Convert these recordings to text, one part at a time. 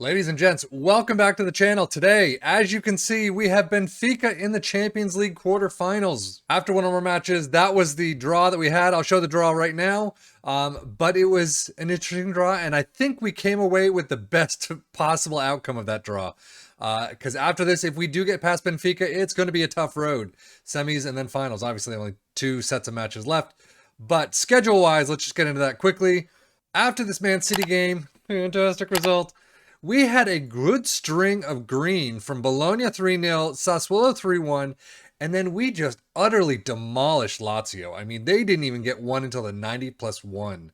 Ladies and gents, welcome back to the channel. Today, as you can see, we have Benfica in the Champions League quarterfinals. After one of our matches, that was the draw that we had. I'll show the draw right now. But it was an interesting draw, and I think we came away with the best possible outcome of that draw. Because after this, if we do get past Benfica, it's going to be a tough road. Semis and then finals. Obviously, only 2 sets of matches left. But schedule-wise, let's just get into that quickly. After this Man City game, fantastic result. We had a good string of green from Bologna 3-0, Sassuolo 3-1, and then we just utterly demolished Lazio. I mean, they didn't even get one until the 90+1.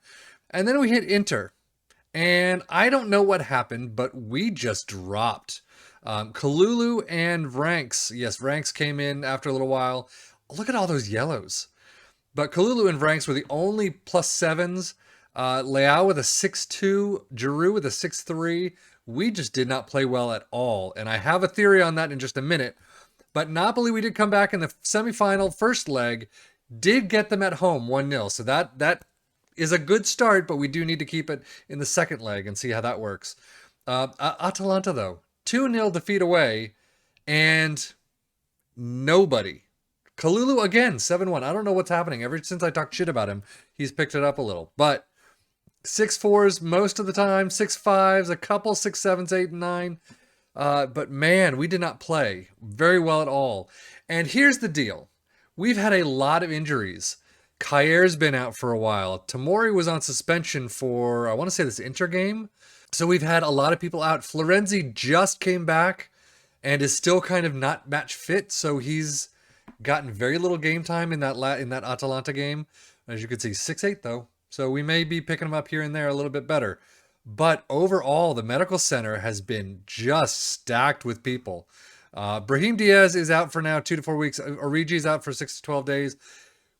And then we hit Inter. And I don't know what happened, but we just dropped. Kalulu and Vranks. Yes, Vranks came in after a little while. Look at all those yellows. But Kalulu and Vranks were the only +7s. Leao with a 6-2, Giroud with a 6-3. We just did not play well at all. And I have a theory on that in just a minute. But Napoli, we did come back in the semifinal first leg, did get them at home 1-0. So that is a good start, but we do need to keep it in the second leg and see how that works. Atalanta, though, 2-0 defeat away, and nobody. Kalulu again, 7-1. I don't know what's happening. Ever since I talked shit about him, he's picked it up a little. But 6-4s most of the time, 6-5s, a couple 6-7s, 8 and 9. But man, we did not play very well at all. And here's the deal. We've had a lot of injuries. Kair's been out for a while. Tomori was on suspension for, I want to say this Inter game. So we've had a lot of people out. Florenzi just came back and is still kind of not match fit. So he's gotten very little game time in that Atalanta game. As you can see, 6-8 though. So we may be picking them up here and there a little bit better. But overall, the medical center has been just stacked with people. Brahim Diaz is out for now 2 to 4 weeks. Origi is out for 6 to 12 days,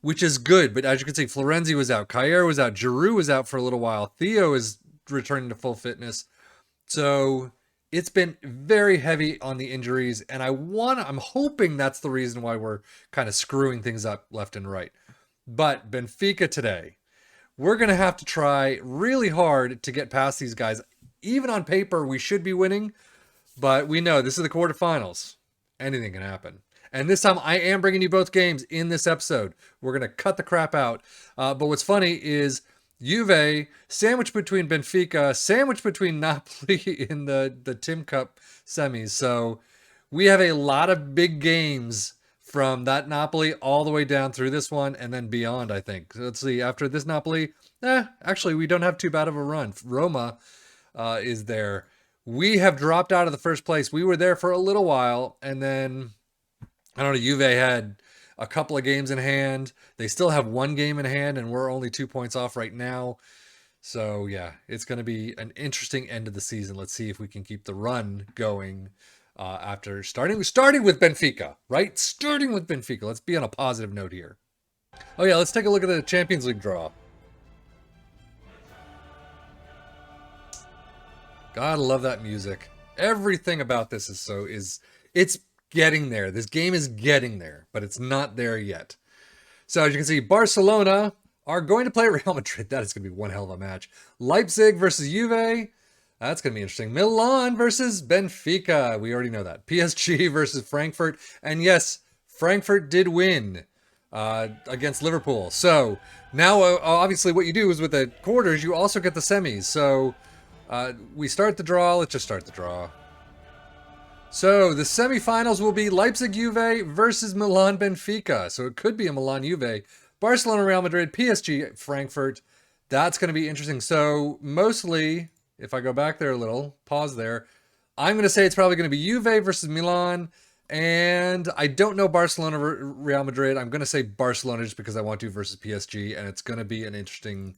which is good. But as you can see, Florenzi was out. Kair was out. Giroud was out for a little while. Theo is returning to full fitness. So it's been very heavy on the injuries. And I'm hoping that's the reason why we're kind of screwing things up left and right. But Benfica today, we're going to have to try really hard to get past these guys. Even on paper, we should be winning, but we know this is the quarterfinals. Anything can happen. And this time, I am bringing you both games in this episode. We're going to cut the crap out. But what's funny is Juve, sandwiched between Benfica, sandwiched between Napoli in the Tim Cup semis. So we have a lot of big games from that Napoli all the way down through this one and then beyond, I think. So let's see, after this Napoli, actually, we don't have too bad of a run. Roma is there. We have dropped out of the first place. We were there for a little while, and then, I don't know, Juve had a couple of games in hand. They still have 1 game in hand, and we're only 2 points off right now. So, yeah, it's going to be an interesting end of the season. Let's see if we can keep the run going. After starting with Benfica, right? Starting with Benfica. Let's be on a positive note here. Oh yeah, let's take a look at the Champions League draw. Gotta love that music. Everything about this it's getting there. This game is getting there, but it's not there yet. So as you can see, Barcelona are going to play Real Madrid. That is going to be one hell of a match. Leipzig versus Juve. That's going to be interesting. Milan versus Benfica. We already know that. PSG versus Frankfurt. And yes, Frankfurt did win against Liverpool. So now, obviously, what you do is with the quarters, you also get the semis. So we start the draw. Let's just start the draw. So the semifinals will be Leipzig-Juve versus Milan-Benfica. So it could be a Milan-Juve. Barcelona-Real Madrid, PSG-Frankfurt. That's going to be interesting. So mostly, if I go back there a little, pause there, I'm going to say it's probably going to be Juve versus Milan, and I don't know Barcelona Real Madrid. I'm going to say Barcelona just because I want to versus PSG, and it's going to be an interesting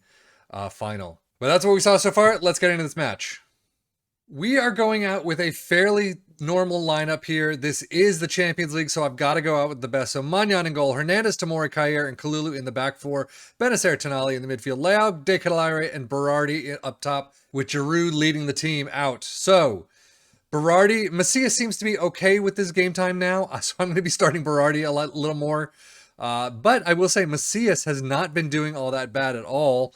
final. But that's what we saw so far. Let's get into this match. We are going out with a fairly normal lineup here. This is the Champions League, so I've got to go out with the best. So Magnan in goal, Hernandez, Tomori, Kair, and Kalulu in the back four, Benacer, Tonali in the midfield, Leao, De Ketelaere, and Berardi up top, with Giroud leading the team out. So Berardi, Macias seems to be okay with this game time now, so I'm going to be starting Berardi a little more. But I will say Macias has not been doing all that bad at all.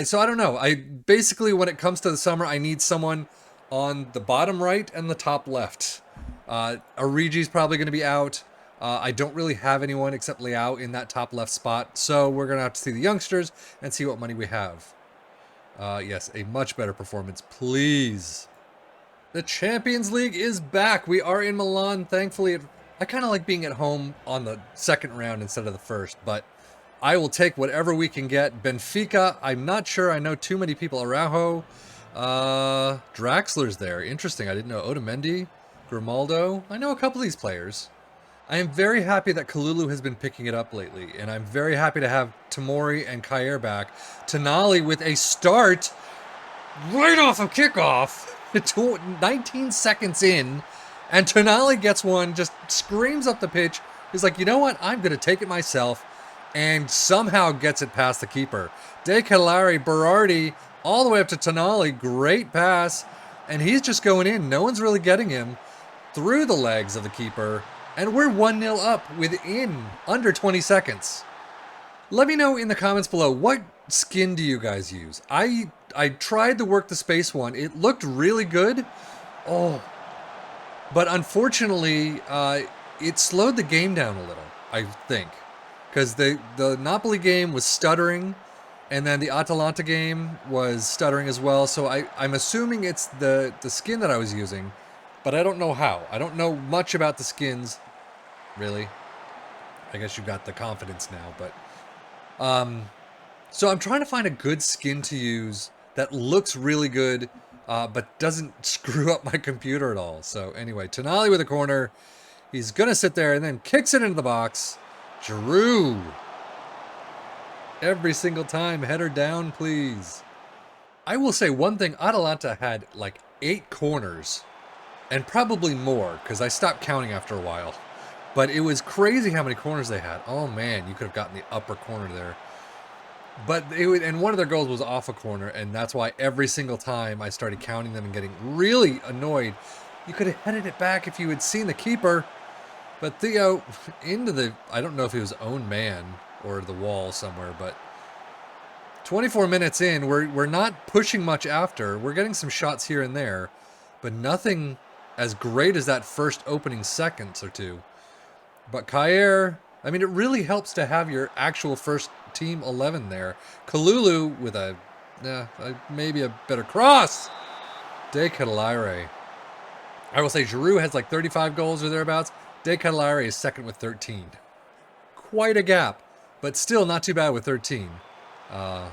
So I don't know. I basically, when it comes to the summer, I need someone on the bottom right and the top left. Origi's probably going to be out. I don't really have anyone except Liao in that top left spot. So we're going to have to see the youngsters and see what money we have. Yes, a much better performance, please. The Champions League is back. We are in Milan, thankfully. I kind of like being at home on the second round instead of the first, but I will take whatever we can get. Benfica, I'm not sure I know too many people. Araujo, Draxler's there. Interesting, I didn't know. Otamendi, Grimaldo. I know a couple of these players. I am very happy that Kalulu has been picking it up lately, and I'm very happy to have Tamori and Kair back. Tonali with a start right off of kickoff, 19 seconds in, and Tonali gets one, just screams up the pitch. He's like, you know what? I'm going to take it myself, and somehow gets it past the keeper. De Ketelare, Berardi, all the way up to Tonali. Great pass, and he's just going in. No one's really getting him through the legs of the keeper, and we're 1-0 up within under 20 seconds. Let me know in the comments below, what skin do you guys use? I tried to work the space one. It looked really good. Oh, but unfortunately, it slowed the game down a little, I think. Because the Napoli game was stuttering, and then the Atalanta game was stuttering as well. So I'm assuming it's the skin that I was using, but I don't know how. I don't know much about the skins, really. I guess you got the confidence now, but... so I'm trying to find a good skin to use that looks really good, but doesn't screw up my computer at all. So anyway, Tonali with a corner. He's going to sit there and then kicks it into the box. Giroud. Every single time, header down, please. I will say one thing. Atalanta had like 8 corners and probably more because I stopped counting after a while. But it was crazy how many corners they had. Oh man, you could have gotten the upper corner there. But and one of their goals was off a corner, and that's why every single time I started counting them and getting really annoyed. You could have headed it back if you had seen the keeper. But Theo, into the, I don't know if he was own man or the wall somewhere, but 24 minutes in, we're not pushing much after. We're getting some shots here and there, but nothing as great as that first opening seconds or two. But Kair, I mean, it really helps to have your actual first team 11 there. Kalulu with maybe a better cross. De Ketelare. I will say Giroud has like 35 goals or thereabouts. De Ketelare is second with 13. Quite a gap, but still not too bad with 13. But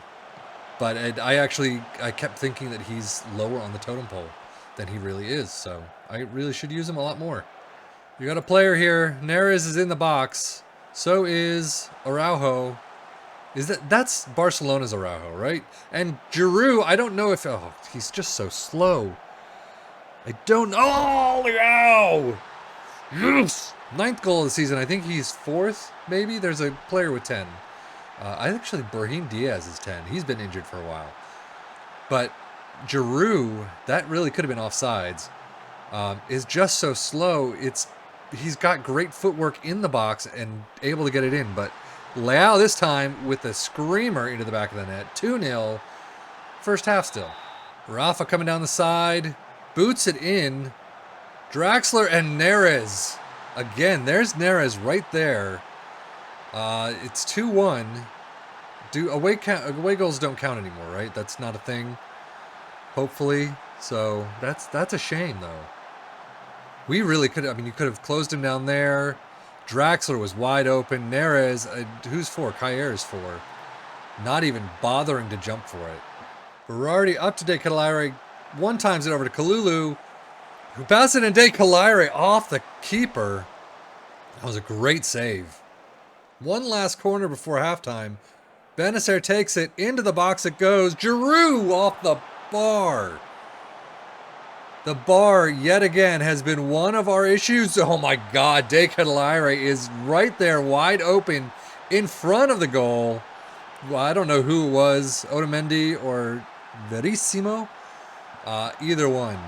I kept thinking that he's lower on the totem pole than he really is. So I really should use him a lot more. You got a player here. Neres is in the box. So is Araujo. That's Barcelona's Araujo, right? And Giroud, I don't know if... Oh, he's just so slow. I don't know. Oh, Leao! Yes! 9th goal of the season. I think he's 4th, maybe? There's a player with 10. Brahim Diaz is 10. He's been injured for a while. But Giroud, that really could have been offsides, is just so slow. He's got great footwork in the box and able to get it in, but Leao this time with a screamer into the back of the net. 2-0. First half still. Rafa coming down the side. Boots it in. Draxler and Neres. Again, there's Neres right there. It's 2-1. Away goals don't count anymore, right? That's not a thing. Hopefully. So that's a shame, though. We really could. I mean, you could have closed him down there. Draxler was wide open. Neres, who's for? Kair is for. Not even bothering to jump for it. Berardi up to De Ketelare. One times it over to Kalulu, who passes it, and De Ketelare off the keeper. That was a great save. One last corner before halftime. Benacer takes it into the box. It goes. Giroud off the bar. The bar, yet again, has been one of our issues. Oh my God, De Ketelare is right there, wide open, in front of the goal. Well, I don't know who it was, Otamendi or Verissimo. Either one.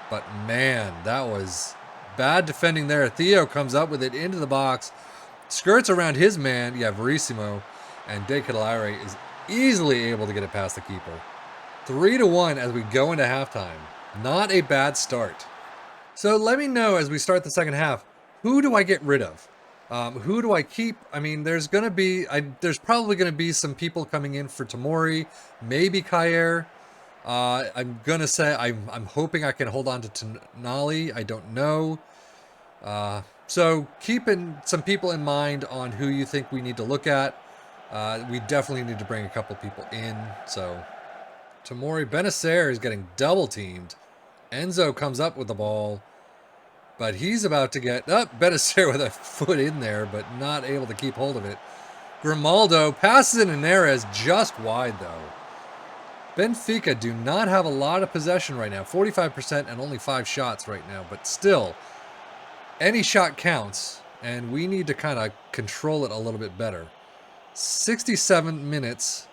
But man, that was bad defending there. Theo comes up with it into the box, skirts around his man, Verissimo, and De Ketelare is Easily able to get it past the keeper. 3-1 as we go into halftime. Not a bad start. So let me know as we start the second half, who do I get rid of? Who do I keep? I mean, there's probably gonna be some people coming in for Tamori, maybe Kair. I'm gonna say I'm hoping I can hold on to Tonali. I don't know. So keeping some people in mind on who you think we need to look at. We definitely need to bring a couple people in. So Tamori Benacer is getting double teamed. Enzo comes up with the ball, but he's about to get Benacer with a foot in there, but not able to keep hold of it. Grimaldo passes it to Neres just wide though. Benfica do not have a lot of possession right now, 45% and only 5 shots right now, but still, any shot counts, and we need to kind of control it a little bit better. 67 minutes.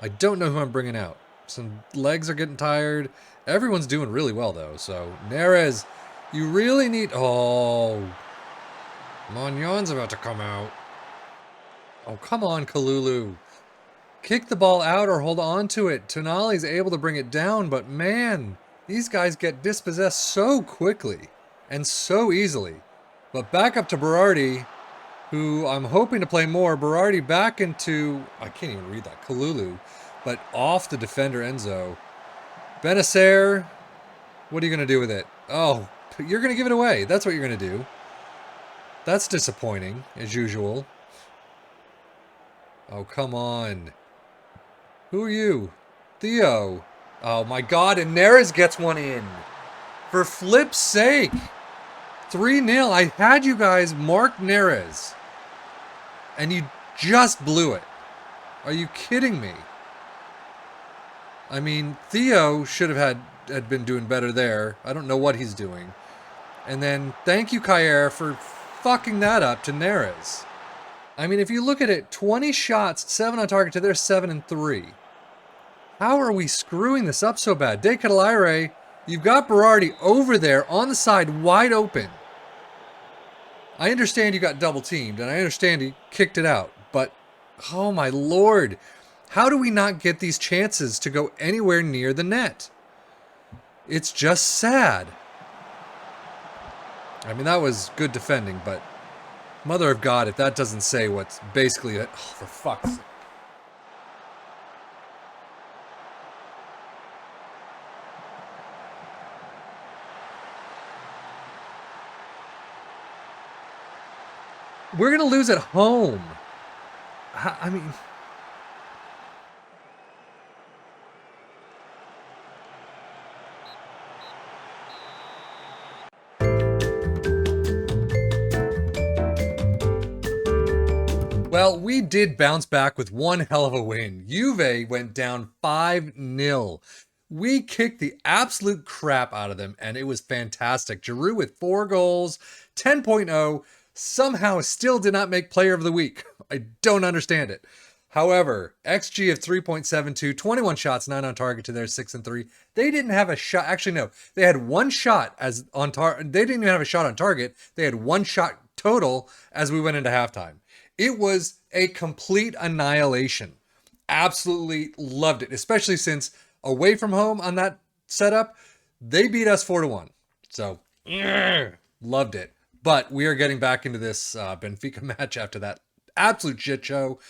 I don't know who I'm bringing out. Some legs are getting tired. Everyone's doing really well, though. So, Neres, you really need... Oh. Magnan's about to come out. Oh, come on, Kalulu. Kick the ball out or hold on to it. Tonali's able to bring it down, but man, these guys get dispossessed so quickly and so easily. But back up to Berardi, who I'm hoping to play more. Berardi back into... I can't even read that. Kalulu. But off the defender, Enzo. Benacer, what are you going to do with it? Oh, you're going to give it away. That's what you're going to do. That's disappointing, as usual. Oh, come on. Who are you? Theo. Oh, my God. And Neres gets one in. For flip's sake. 3-0. I had you guys mark Neres. And you just blew it. Are you kidding me? I mean, Theo should have had been doing better there. I don't know what he's doing. And then thank you, Kair, for fucking that up to Neres. I mean, if you look at it, 20 shots, 7 on target to their 7 and 3. How are we screwing this up so bad? De Ketelaere, you've got Berardi over there on the side, wide open. I understand you got double teamed, and I understand he kicked it out, but oh my lord, how do we not get these chances to go anywhere near the net? It's just sad. I mean, that was good defending, but mother of God, if that doesn't say what's basically it, oh, for fuck's sake. We're going to lose at home. I mean... Well, we did bounce back with one hell of a win. Juve went down 5-0. We kicked the absolute crap out of them, and it was fantastic. Giroud with 4 goals, 10.0, somehow still did not make Player of the Week. I don't understand it. However, XG of 3.72, 21 shots, 9 on target to their 6 and 3. They didn't have a shot. Actually, no. They had 1 shot as on target. They didn't even have a shot on target. They had 1 shot total as we went into halftime. It was a complete annihilation. Absolutely loved it, especially since away from home on that setup, they beat us 4-1. So, loved it. But we are getting back into this Benfica match after that absolute shit show.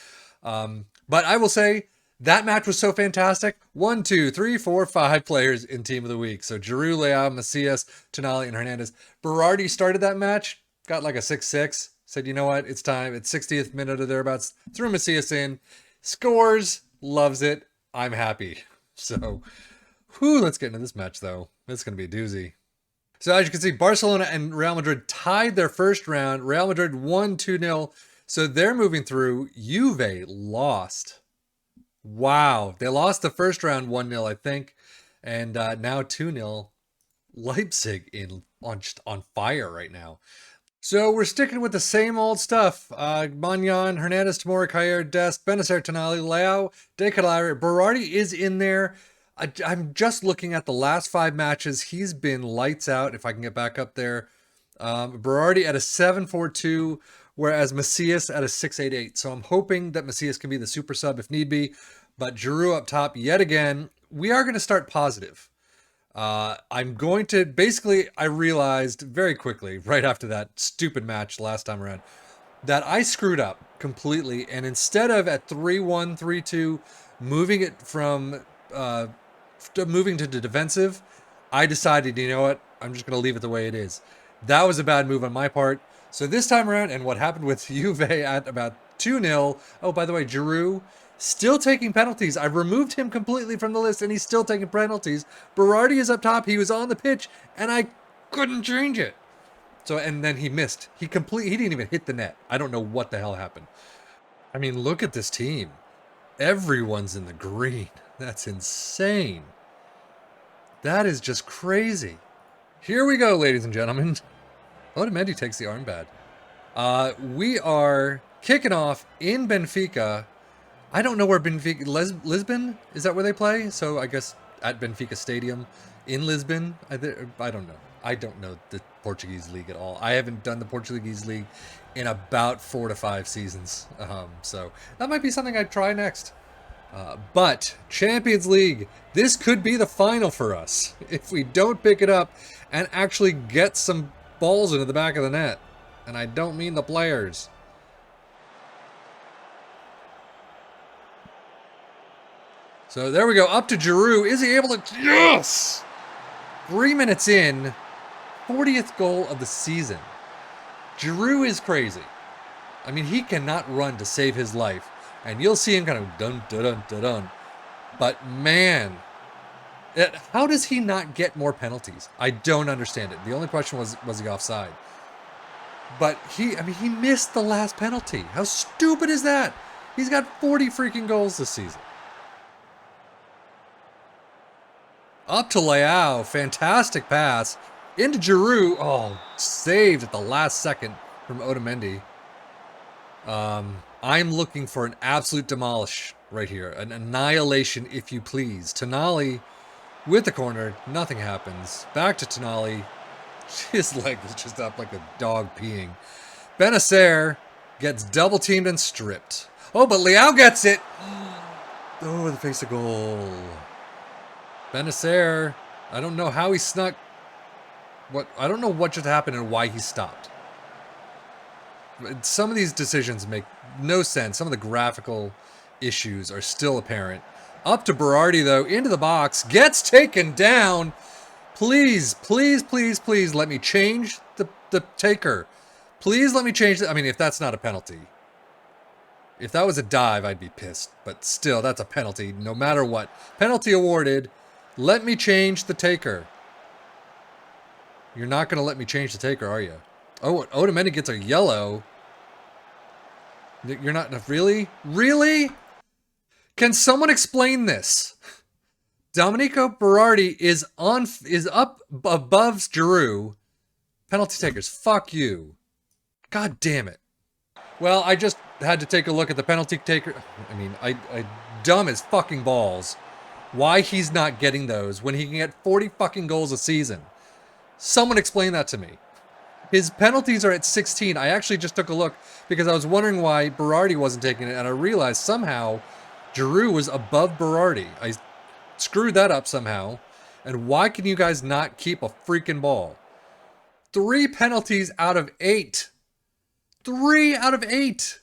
But I will say that match was so fantastic. 1, 2, 3, 4, 5 players in Team of the Week. So Giroud, Leao, Macias, Tonali, and Hernandez. Berardi started that match, got like a 6-6. Said, you know what? It's time. It's 60th minute or thereabouts. Threw Macias in. Scores. Loves it. I'm happy. So, let's get into this match, though. It's going to be a doozy. So, as you can see, Barcelona and Real Madrid tied their first round. Real Madrid won 2-0. So, they're moving through. Juve lost. Wow. They lost the first round 1-0, I think. And now 2-0. Leipzig on fire right now. So we're sticking with the same old stuff. Magnan, Hernandez, Tamori, Kair, Dest, Benacer, Tonali, Leao, De Ketelaere. Berardi is in there. I'm just looking at the last 5 matches. He's been lights out, if I can get back up there. Berardi at a 7.42, whereas Macias at a 6.88. So I'm hoping that Macias can be the super sub if need be. But Giroud up top yet again. We are going to start positive. I'm going to basically, I realized very quickly, right after that stupid match last time around, that I screwed up completely. And instead of at 3-1, 3-2, moving it from moving to the defensive, I decided, you know what, I'm just going to leave it the way it is. That was a bad move on my part. So this time around, and what happened with Juve at about 2-0. Oh, by the way, Giroud still taking penalties. I removed him completely from the list, and he's still taking penalties. Berardi is up top. He was on the pitch, and I couldn't change it. So, and then he missed. He didn't even hit the net. I don't know what the hell happened. I mean, look at this team. Everyone's in the green. That's insane. That is just crazy. Here we go, ladies and gentlemen. Otamendi takes the armband. We are kicking off in Benfica. I don't know where Benfica... Lisbon? Is that where they play? So I guess at Benfica Stadium in Lisbon. I don't know. I don't know the Portuguese league at all. I haven't done the Portuguese league in about 4 to 5 seasons. So that might be something I'd try next. But Champions League, this could be the final for us if we don't pick it up and actually get some balls into the back of the net. And I don't mean the players. So there we go, up to Giroud. Is he able to... Yes! 3 minutes in, 40th goal of the season. Giroud is crazy. I mean, he cannot run to save his life. And you'll see him kind of dun, dun, dun, dun, dun. But man, how does he not get more penalties? I don't understand it. The only question was he offside? But he missed the last penalty. How stupid is that? He's got 40 freaking goals this season. Up to Leao, fantastic pass. Into Giroud, oh, saved at the last second from Otamendi. I'm looking for an absolute demolish right here. An annihilation, if you please. Tonali with the corner. Nothing happens. Back to Tonali. His leg is just up like a dog peeing. Benacer gets double teamed and stripped. Oh, but Leao gets it. Oh, the face of goal. Benacer. I don't know how he snuck. I don't know what just happened and why he stopped. Some of these decisions make no sense. Some of the graphical issues are still apparent. Up to Berardi, though, into the box. Gets taken down. Please, please, please, please let me change the taker. Please let me change it. I mean, if that's not a penalty. If that was a dive, I'd be pissed. But still, that's a penalty, no matter what. Penalty awarded. Let me change the taker. You're not going to let me change the taker, are you? Oh, Otamendi gets a yellow. You're not... Really? Really? Can someone explain this? Domenico Berardi is up above Giroud. Penalty takers. Fuck you. God damn it. Well, I just had to take a look at the penalty taker. I mean, I dumb as fucking balls. Why he's not getting those when he can get 40 fucking goals a season. Someone explain that to me. His penalties are at 16. I actually just took a look because I was wondering why Berardi wasn't taking it, and I realized somehow Giroud was above Berardi. I screwed that up somehow. And why can you guys not keep a freaking ball? 3 penalties out of 8. 3 out of 8.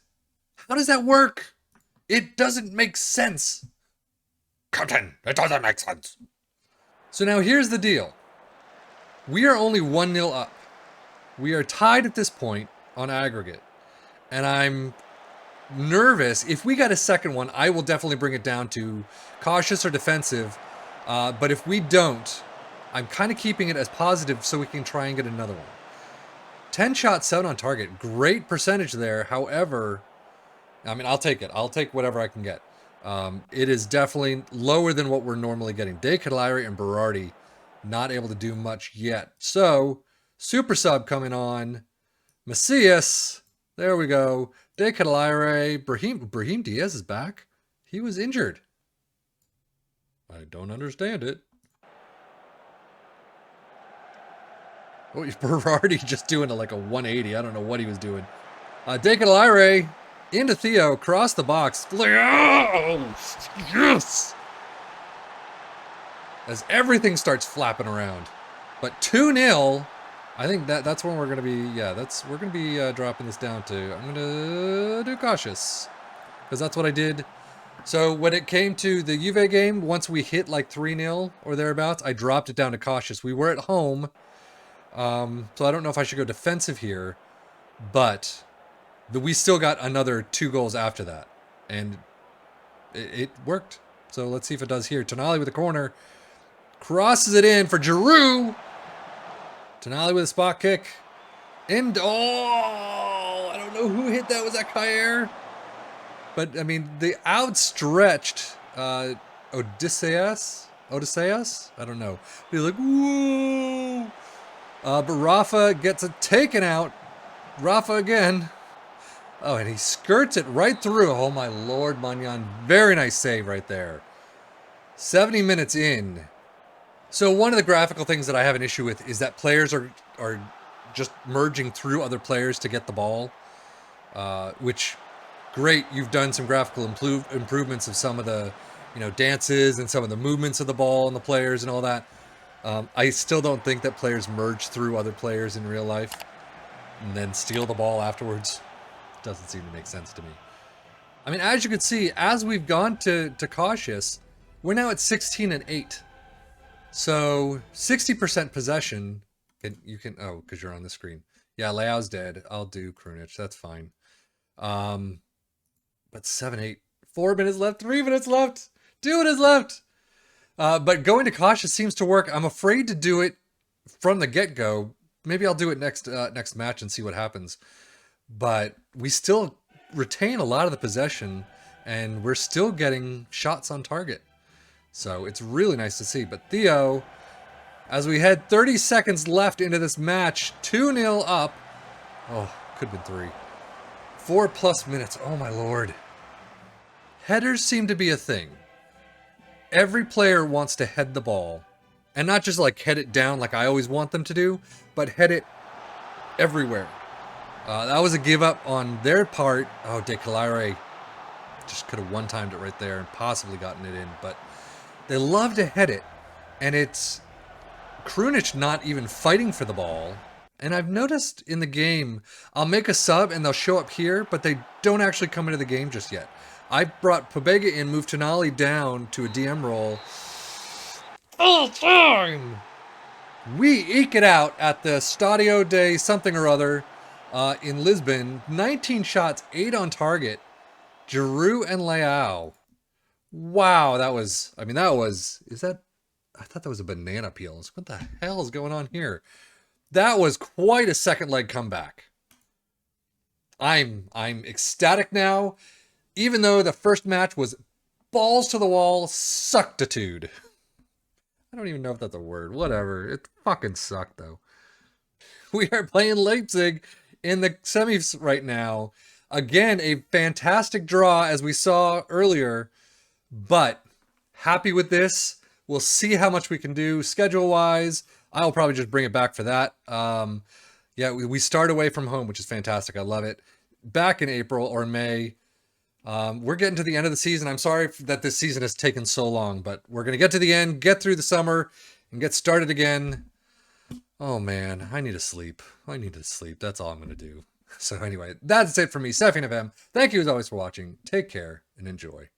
How does that work? It doesn't make sense. Captain, it doesn't make sense. So now here's the deal. We are only 1-0 up. We are tied at this point on aggregate. And I'm nervous. If we get a second one, I will definitely bring it down to cautious or defensive. But if we don't, I'm kind of keeping it as positive so we can try and get another one. 10 shots, 7 on target. Great percentage there. However, I mean, I'll take it. I'll take whatever I can get. It is definitely lower than what we're normally getting. De Ketelaere and Berardi not able to do much yet. So, super sub coming on. Macias. There we go. De Ketelaere. Brahim Diaz is back. He was injured. I don't understand it. Oh, Berardi just doing like a 180. I don't know what he was doing. De Ketelaere Into Theo, across the box. Oh, yes! As everything starts flapping around. But 2-0, I think that's when we're going to be, yeah, we're going to be dropping this down to, I'm going to do cautious. Because that's what I did. So when it came to the Juve game, once we hit like 3-0 or thereabouts, I dropped it down to cautious. We were at home, so I don't know if I should go defensive here, but we still got another 2 goals after that, and it worked. So let's see if it does here. Tonali with a corner, crosses it in for Giroud. Tonali with a spot kick. And, oh, I don't know who hit that. Was that Kjaer? But, I mean, the outstretched Odysseus? I don't know. He's like, whoa. But Rafa gets it taken out. Rafa again. Oh, and he skirts it right through. Oh, my Lord, Manyan. Very nice save right there. 70 minutes in. So one of the graphical things that I have an issue with is that players are just merging through other players to get the ball, which, great, you've done some graphical improvements of some of the, dances and some of the movements of the ball and the players and all that. I still don't think that players merge through other players in real life and then steal the ball afterwards. Doesn't seem to make sense to me. I mean, as you can see, as we've gone to cautious, we're now at 16-8. So 60% possession. You can oh, because you're on the screen. Yeah, Leao's dead. I'll do Krunic. That's fine. But 7-8. 4 minutes left. 3 minutes left. 2 minutes left. But going to cautious seems to work. I'm afraid to do it from the get-go. Maybe I'll do it next match and see what happens. But we still retain a lot of the possession, and we're still getting shots on target. So it's really nice to see. But Theo, as we had 30 seconds left into this match, 2-0 up. Oh, could have been 3. 4+ minutes. Oh, my Lord. Headers seem to be a thing. Every player wants to head the ball. And not just like head it down like I always want them to do, but head it everywhere. That was a give up on their part. Oh, De Calare just could have one-timed it right there and possibly gotten it in. But they love to head it. And it's Krunic not even fighting for the ball. And I've noticed in the game, I'll make a sub and they'll show up here, but they don't actually come into the game just yet. I brought Pobega in, moved Tonali down to a DM role. Full time! We eke it out at the Stadio de something or other in Lisbon. 19 shots, 8 on target. Giroud and Leao. Wow, that was, I thought that was a banana peel. What the hell is going on here? That was quite a second leg comeback. I'm ecstatic now, even though the first match was balls to the wall suctitude. I don't even know if that's a word. Whatever. It fucking sucked though. We are playing Leipzig in the semis right now. Again, a fantastic draw as we saw earlier, but happy with this. We'll see how much we can do schedule-wise. I'll probably just bring it back for that. Yeah, we start away from home, which is fantastic. I love it. Back in April or May. We're getting to the end of the season. I'm sorry that this season has taken so long, but we're going to get to the end, get through the summer, and get started again. Oh, man, I need to sleep. I need to sleep. That's all I'm going to do. So anyway, that's it for me, sefian.FM. Thank you as always for watching. Take care and enjoy.